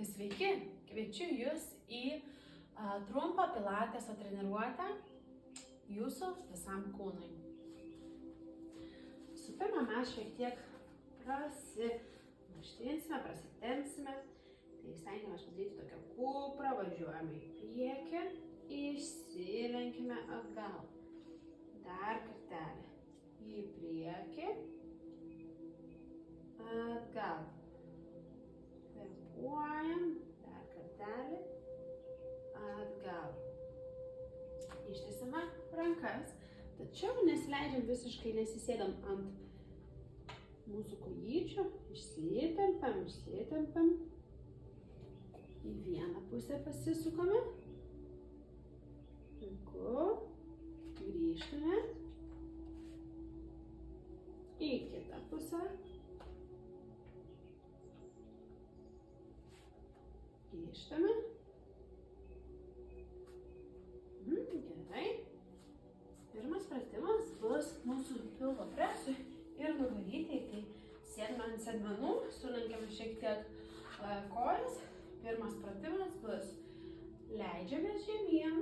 Sveiki, kviečiu Jūs į trumpą pilateso treniruotę Jūsų visam kūnui. Su pirma, mes šiek tiek prasimankštinsime, prasitempsime. Tai stengiamės padaryti tokią kuprą, važiuojame į priekį, išsilenkime atgal. Dar kartelį. Į priekį, atgal. Kvėpuojam, dar kartelį, atgal. Ištiesiame rankas, tačiau nesileidžiam visiškai, nesisėdam ant mūsų kojyčių, išsitempiam. Į vieną pusę pasisukame. Puiku. Grįžtame. Į kitą pusę. Grįžtame. Gerai. Pirmas pratimas bus mūsų pilvo presui ir nugarytei. Tai sėdame ant sėdmenų, sulenkiame šiek tiek kojas. Pirmas pratimas bus leidžiamės žemyn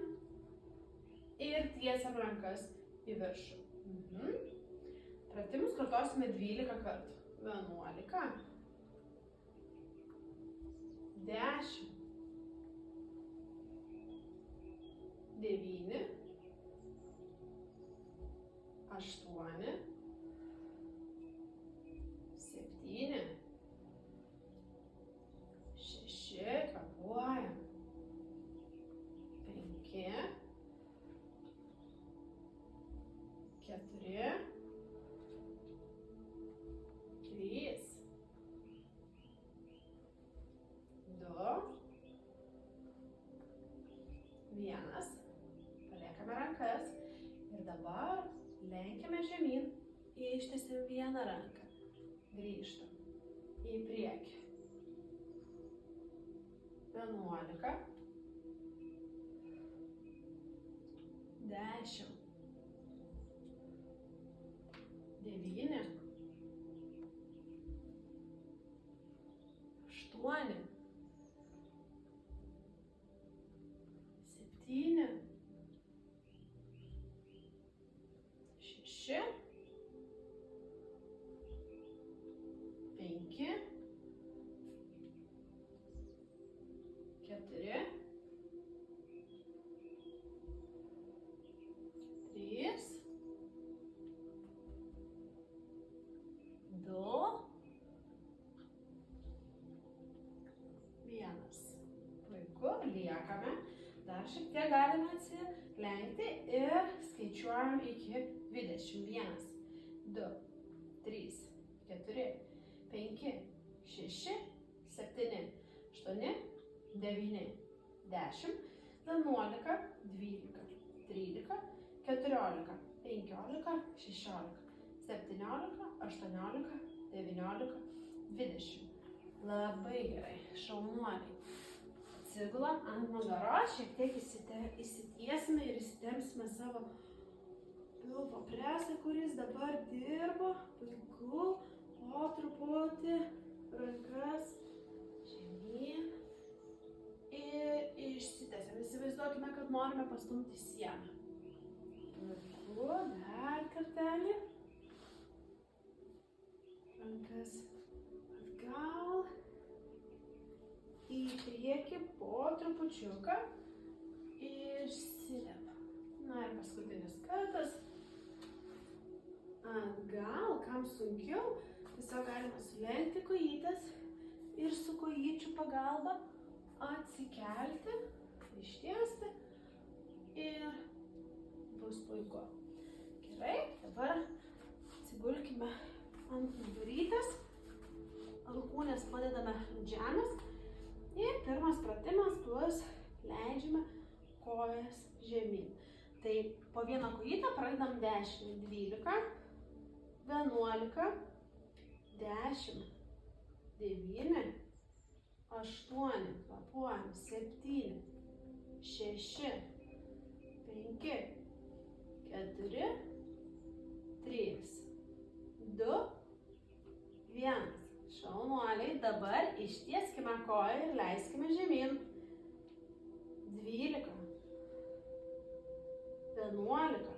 ir tiesiam rankas į viršų. Pratimus kartosime 12 kartų. 11, 10, 9, 8, 7, 6, kvėpuojam, 5, 4, 3, 2, 1. Paliekame rankas ir dabar lenkiame žemyn, ištiesim vieną ranką, grįžtam į priekį. 11, 10, 9, 8, 7, 6, 5, 4, 3, 2, 1. Puiku, liekame. Dar šiek tiek galime atsilenkti ir skaičiuojam iki 21. 2, 3, 4, 5, 6, 7, 8, 9, 10, 11, 12, 13, 14, 15, 16, 17, 18, 19, 20. Labai gerai, šaunuoliai. Atsigulam ant nugaros, šiek tiek įsitiesime ir įsitempsime savo pilvo presą, kuris dabar dirba. Puiku, po truputį rankas žemyn ir išsitęsiam. Įsivaizduokime, kad norime pastumti sieną. Puiku, dar kartelį. Rankas atgal. Į priekį po trupučiuką išsilep. Na ir paskutinis kartas. Atgal, kam sunkiau, tiesiog galima sulenkti kojytes ir su kojyčių pagalba atsikelti, ištiesti ir bus puiku. Gerai, dabar atsigulkime ant nugarytės, alkūnės padedame ant žemės. Ir pirmas pratimas bus leidžiame kojas žemyn. Tai po vieną kojytę pradedam 10, 12, 11, 10, 9, 8, kvėpuojam, 7, 6, 5, 4, 3, 2, 1. Šaunuoliai, dabar ištieskime koją ir leiskime žemyn. 12, 11,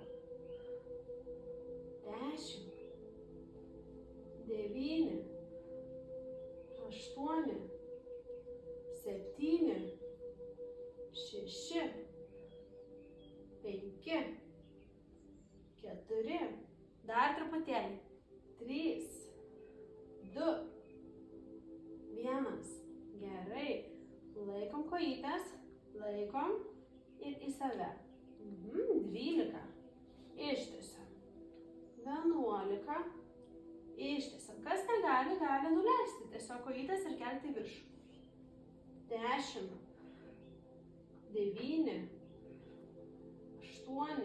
10, 9, 8, 7, 6, 5, 4, dar truputėlį, 3, 2, 1, gerai, laikom kojytes, laikom ir į save, 12, ištiesiam, 11, ištiesiam, kas negali, gali nuleisti, tiesiog kojytes ir kelti į viršų, 10, 9, 8,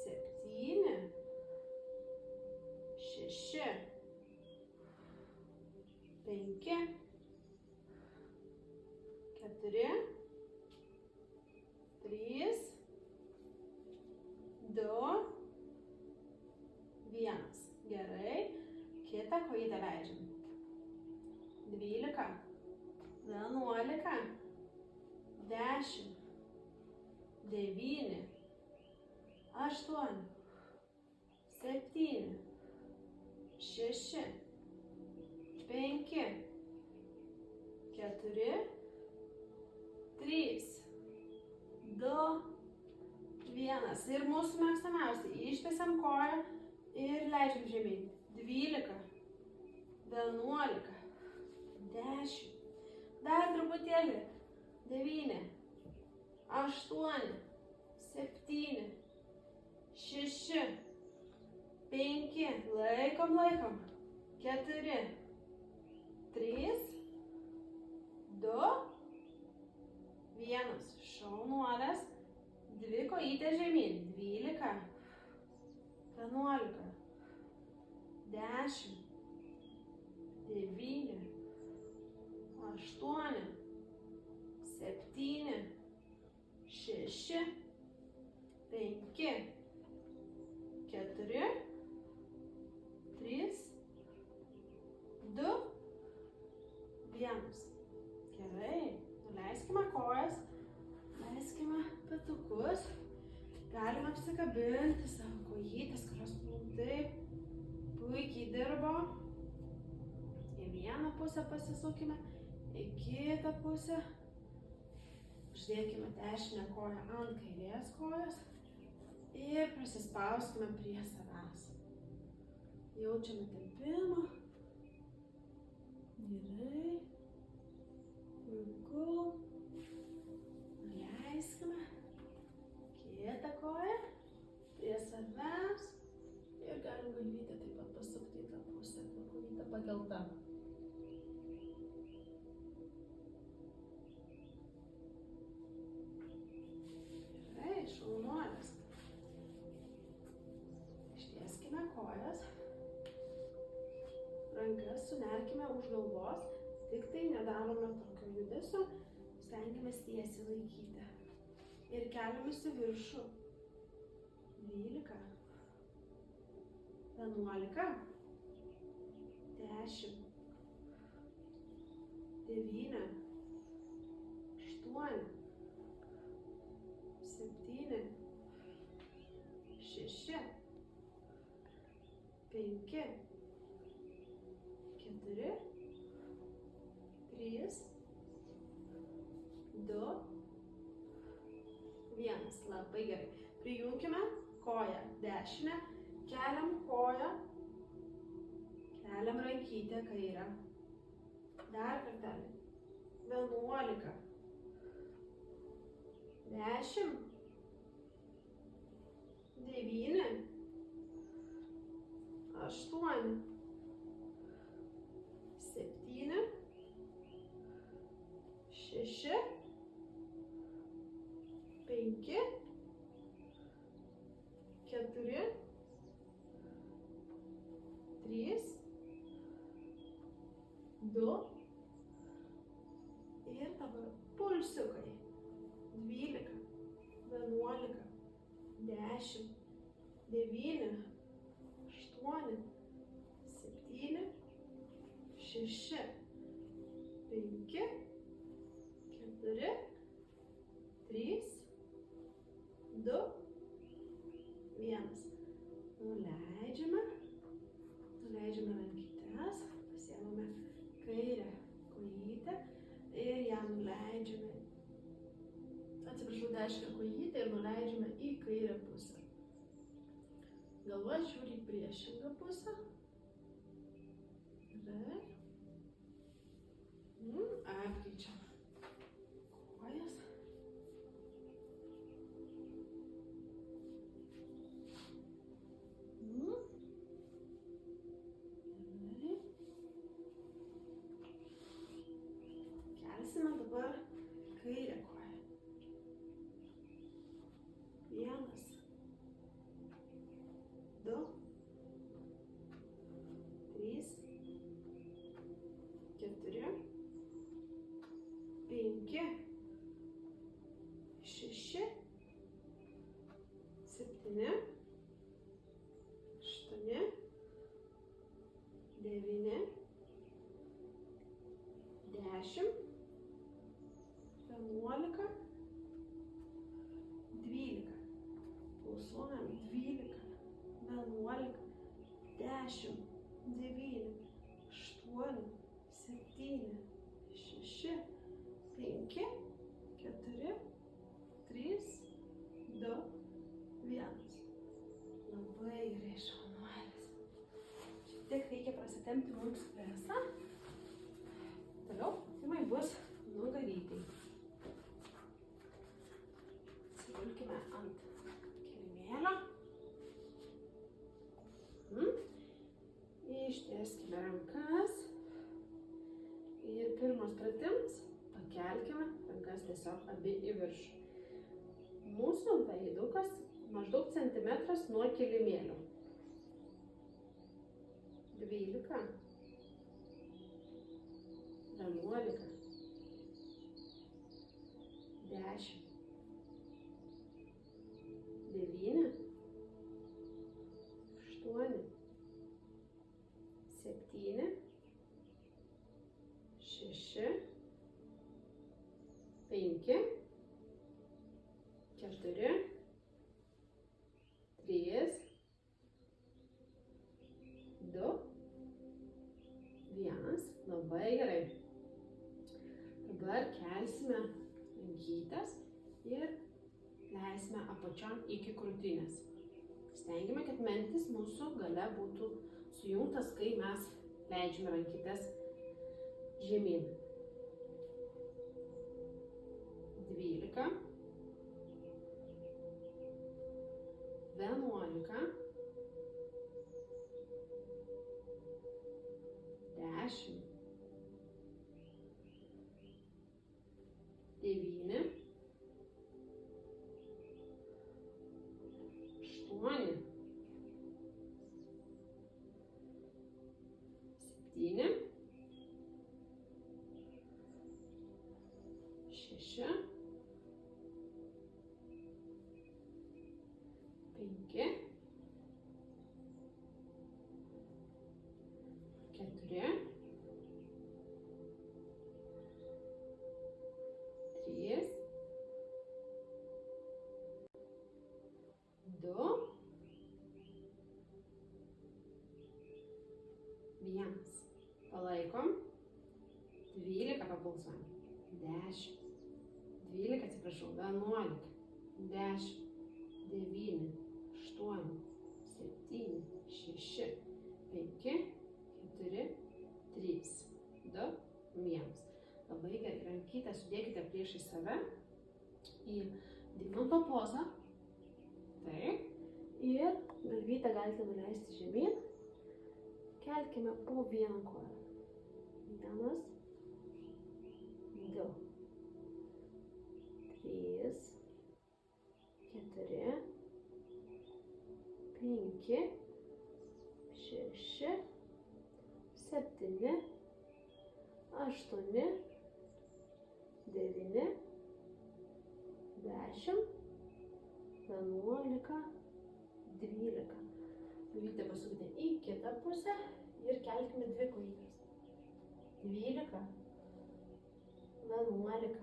7, 6, 5, 4, 3, 2, 1. Gerai. Kitą kojytę leidžiam. 12, 11, 10, 9, 8, 7, 6, 5, 4, 3, 2, 1. Ir mūsų mėgstamiausia. Ištiesiam koją ir leidžiam žemyn. 12, 11, 10. Dar truputėlį. 9, 8, 7, 6, 5. Laikom. 4, 3, 2, 1. Šaunuolės. 2 kojytės žemyn. 12, 11, 10, 9, 8, 7, 6, 5, 4, 3, 2, 1. Gerai. Nuleiskime kojas, leiskime petukus. Galime apsikabinti savo kojytes, kurios taip puikiai dirbo. Į vieną pusę pasisukime, į kitą pusę. Uždėkime dešinę koją ant kairės kojos ir prasispauskime prie savęs. Jaučiame tempimą. Gerai. Puiku. Nuleiskime. Kitą koją prie savęs. Ir galim galvytę taip pat pasukti į tą pusę, kojytė pakelta. Gerai, šaunuolės. Ištieskime kojas. Rankas sunerkime už galvos, tik tai nedarome tokio judesio, stengiamės tiesiai laikyti. Ir keliamės į viršų. 12, 11, 10, 9, 8, 7, 6, 5, 4, 3, 2, 1. Labai gerai. Prijunkime koją dešinę, keliam koją, keliam rankytę kairę. Dar kartelį. 11, 10, 9, 8, 7, 6, 5, 4, 3, 2 ir dabar pulsiukai. 12, 11, 10, 9, 8, 7, 6, 5, 4, 3, 2, 1. Nuleidžiame rankytes, pasiemame kairę kojytę ir ją nuleidžiame, dešinę kojytę ir nuleidžiame į kairę pusę. Galva žiūri į priešingą pusę. Gerai. Apkeičiam kojas. Gerai. Kelsime dabar kairę koją. 1, 2, 3, 4, 5, 6, 7, 8, 9, 10, 11, 12. Pulsuojam 12, 11, 10, 9, 8, 7, 6, 5, 4, 3, 2, 1. Labai gerai šaunuolis. Šiek tiek reikia prasitempti mums presą. Toliau pratimai bus nugarytei. Atsigulkime ant kilimėlio. Ištieskime rankas. Ir pirmas pratimas. Pakelkime rankas tiesiog abi į viršų. Mūsų veidukas maždaug centimetras nuo kilimėlio. 12, 11, 10, 9, 8, 7, 6, 5, 4, 3, 2, 1. Labai gerai. Dabar kelsime rankytes ir leisime apačion iki krūtinės. Stengiame, kad mentis mūsų gale būtų sujungtas, kai mes leidžiame rankytes žemyn. 12, 11, 10, 9, 8, 7, 6, 5, 4, 3, 2, 1. Palaikom. 12 papulsuojam. 10, 12, atsiprašau, 11, 10, 9, 8, 7, 6, 5, 4, 3, 2, 1. Labai gerai, rankytę sudėkite priešai save į deimanto pozą. Taip. Ir galvytę galite nuleisti žemyn. Kelkime po vieną koją. 1, 2, 3, 4, 5, 6, 7, 8, 9, 10, 11, 12. Galvytę pasukite į kitą pusę ir kelkime dvi kojytes. 12, 11,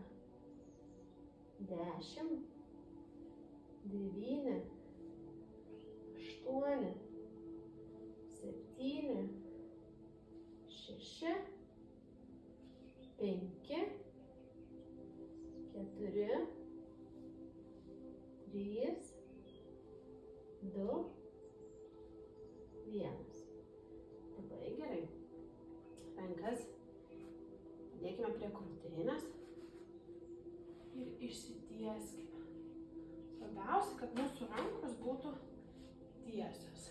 10, 9, 8, 7, 6, 5, 4, 3, 2, 1. Labai gerai. Rankas dėkime prie krūtinės ir išsitieskime. Svarbiausia, kad mūsų rankos būtų tiesios.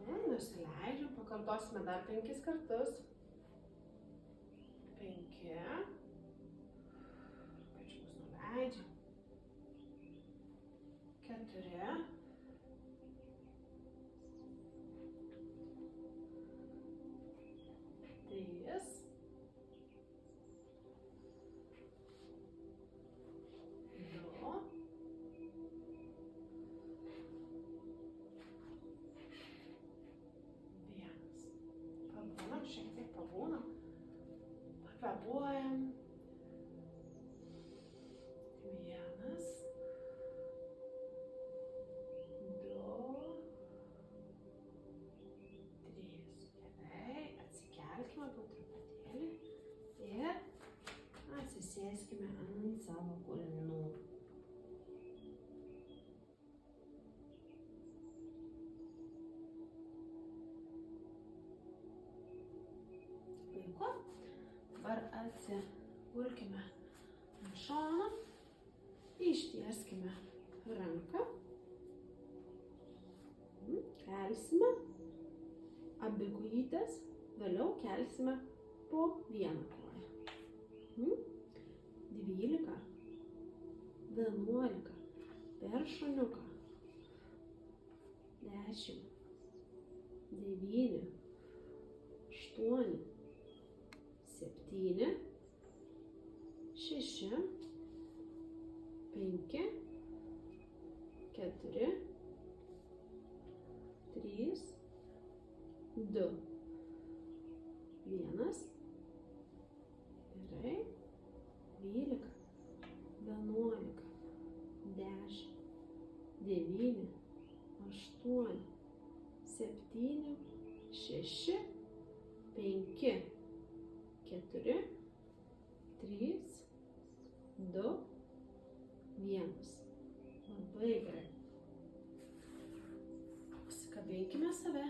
Nusileidžiam, pakartosime dar 5 kartus. 5. Pečius nuleidžiam. 4. 3. 2. 1. Pabūnam, šiek tiek pabūnam. Pakvepuojam. 1. 2. 3. Gerai, atsikelkime po truputėlį ir atsisėskime ant savo kulnų. Puiku. Dabar atsigulkime ant šono, ištieskime ranką, kelsime abi kojytes, vėliau kelsime po vieną koją. 12, 11, per šoniuką, 10, 9, 8, 7, 6, 5, 4, 3, 2, 1. Gerai. 12, 11, 10, 9, 8, 7, 6, 5, 4, 3, 2, 1. Labai gerai. Pasikabinkime save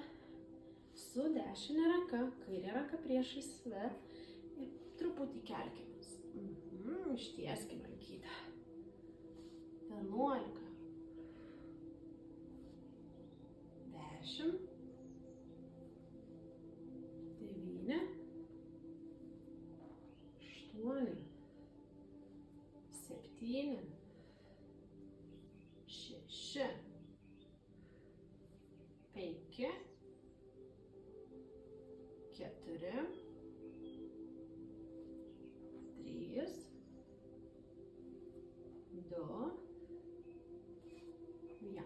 su dešinė ranka, kairė ranka priešais save ir truputį kelkimės. Ištieskime rankytę. 11, 10, 9, 8, 7, 6, 5, 4, 3, 2, 1.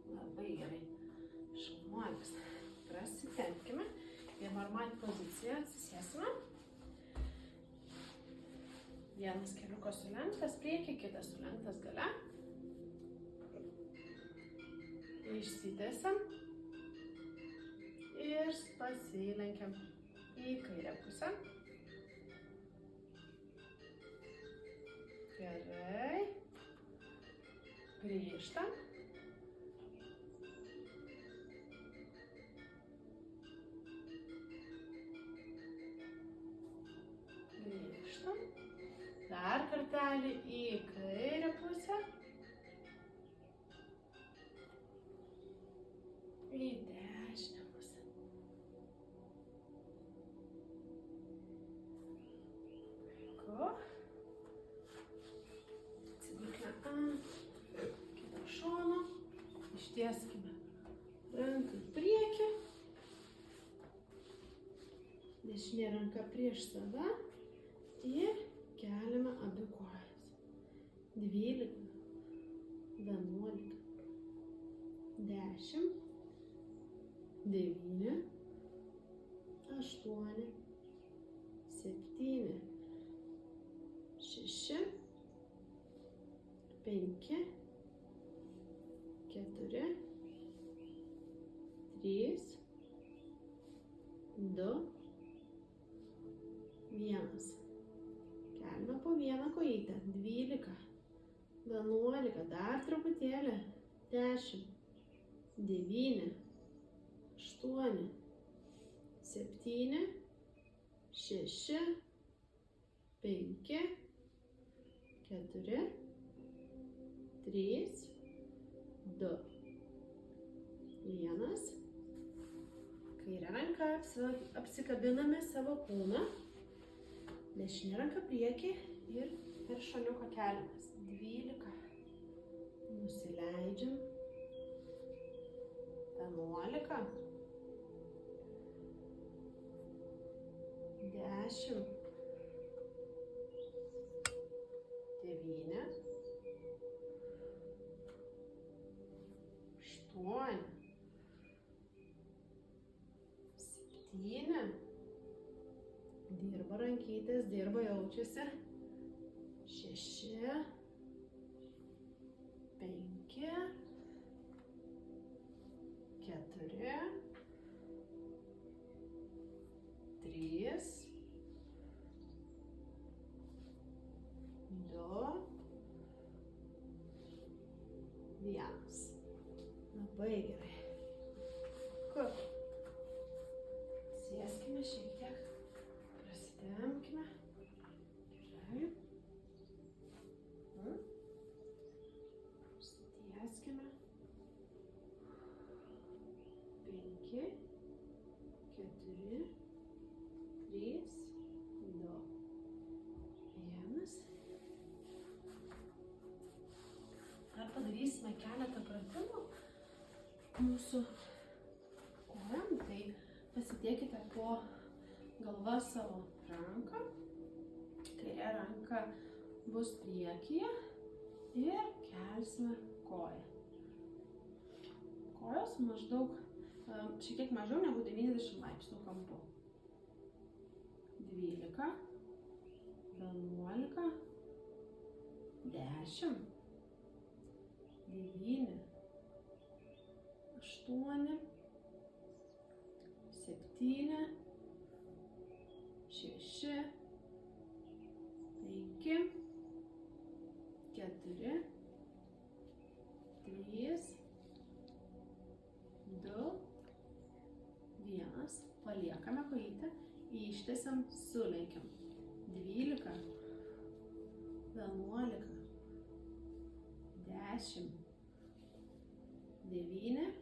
Labai gerai. Šaunuolis. Prasitempkime į normalią poziciją, atsisėsime. Vienas keliukas sulenktas priekį, kitas sulenktas gale. Išsitiesiam ir pasilenkiam į kairę pusę. Gerai. Grįžtam. Grįžtam. Dar kartelį į kairę pusę. Į dešinę pusę. Puiku. Atsigulkime ant kito šono. Ištieskime ranką į priekį. Dešinė ranka prieš save. Ir keliame abi kojas. 12, 11, 10, 9, 8, 7, 6, 5, 4, 3, 2, 1. Keliame po vieną kojytę. 12, 11, dar truputėlį. 10, 9, 8, 7, 6, 5, 4, 3, 2, 1. Kairę ranką apsikabiname savo kūną. Dešinė ranka priekį ir per šoniuką keliamės. 12. Nusileidžiam. 11. 10. 9. 8. 7. Dirba rankytės, dirba jaučiasi. 6. 5. 4. 3. 2. 1. Labai gerai. Sėskime šiek tiek. Prasitempkime. Gerai. Sutieskime. 5, 4, 3, 2, 1. Dar padarysime keletą pratimų mūsų kojom. Tai pasidėkite po galva savo ranką. Kairė ranka bus priekyje ir kelsime koją. Kojos maždaug šiek tiek mažiau negu 90 laipsnių kampu. 12, 11, 10, 9, 8, 7, 6, 5, 4, 3, 2, 1. Paliekame kojytę, ištiesiam, sulenkiam. 12, 11, 10, 9,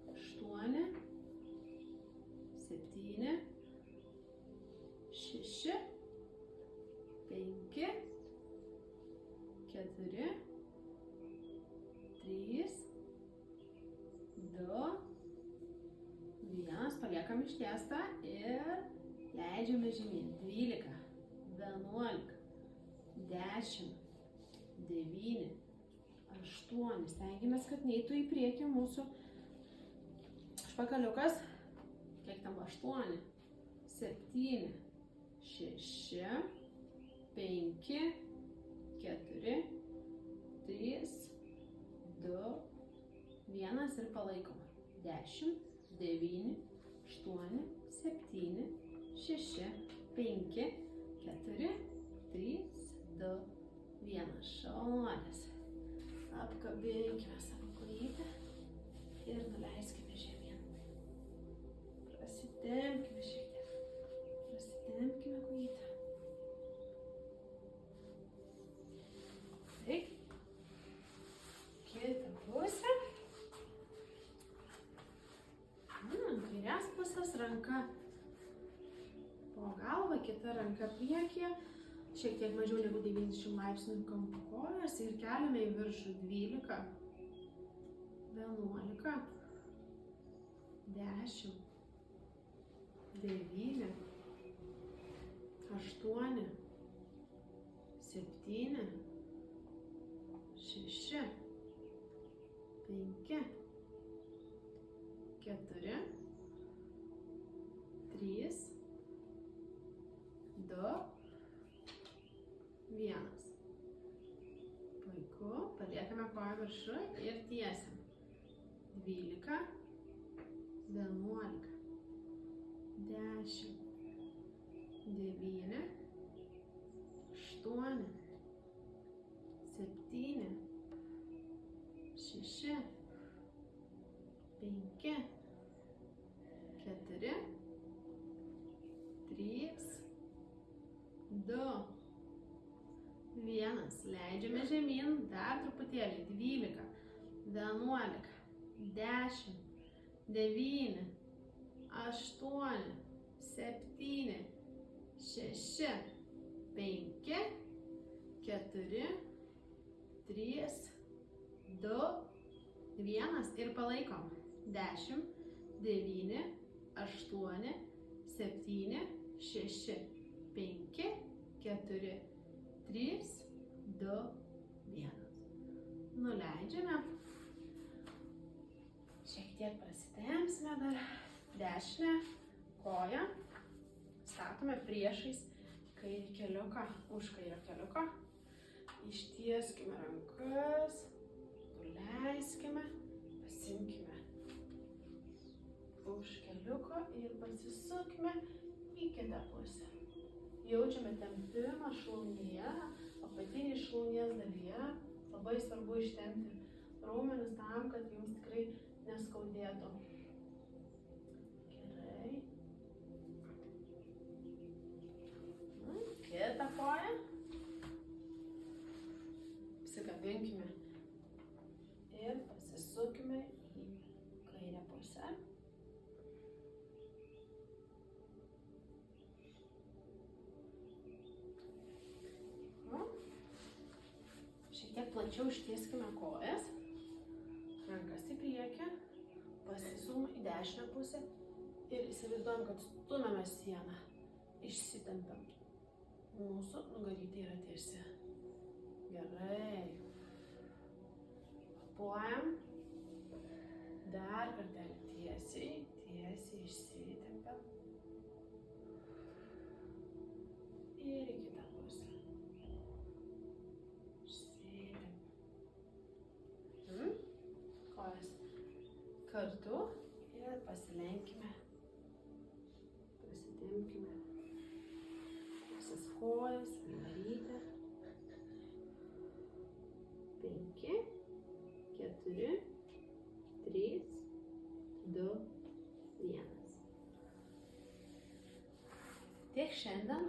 8, 7, 6, 5, 4, 3, 2, 1. Paliekam ištiestą ir leidžiame žemyn. 12, 11, 10, 9, 8. Stengiamės, kad neitų į priekį mūsų špakaliukas. Kiek tam? 8, 7, 6, 5, 4, 3, 2, 1 ir palaikom. 10, 9, 8, 7, 6, 5, 4, 3, 2, 1. Šonis. Apkabinkime savo kojytę ir nuleiskime žemyn. Prasitempkime šiek tiek. Prasitempkime kojytę. Taip. Kitą pusę. Kairės pusės ranka po galvą, kita ranka priekyje. Šiek tiek mažiau negu 90 laipsnių kampu kojos ir keliame į viršų. 12, 11, 10, 9, 8, 7, 6, 5, 4, 2, 1. Puiku, paliekame koją viršų ir tiesiam. 12, 11, 10, 9, 8, 7, 6, 5, 4, 3, 2, 1. Leidžiame žemyn dar truputėlį. 12, 11, 10, 9, 8, 7, 6, 5, 4, 3, 2, 1 ir palaikom. 10, 9, 8, 7, 6, 5, 4, 3, 2, 1. Nuleidžiame. Šiek tiek prasitempsime dar. Dešinę koją statome priešais kairį keliuką, už kairio keliuko. Ištieskime rankas, nuleiskime, pasimkime už keliuko ir pasisukime į kitą pusę. Jaučiame tempimą šlaunyje, apatinį šlaunies dalyje. Labai svarbu ištempti raumenis tam, kad jums tikrai neskaudėtų. Gerai. Kitą koją. Apsikabinkime ir pasisukime į kairę pusę. Šiek tiek plačiau ištieskime kojas. Rankas į priekį. Pasisum į dešinę pusę ir įsivaizduojam, kad stumiame sieną. Išsitempiam. Mūsų nugarytė yra tiesi. Gerai. Kvėpuojam. Dar kartelį tiesiai, tiesiai išsitempiam. Ir į kitą pusę. Išsitempiam. Kojas kartu ir pasilenkime. Pasitempkime. Visas kojas, nugarytę. 5, 4, 3, 2, 1. Tiek šiandien.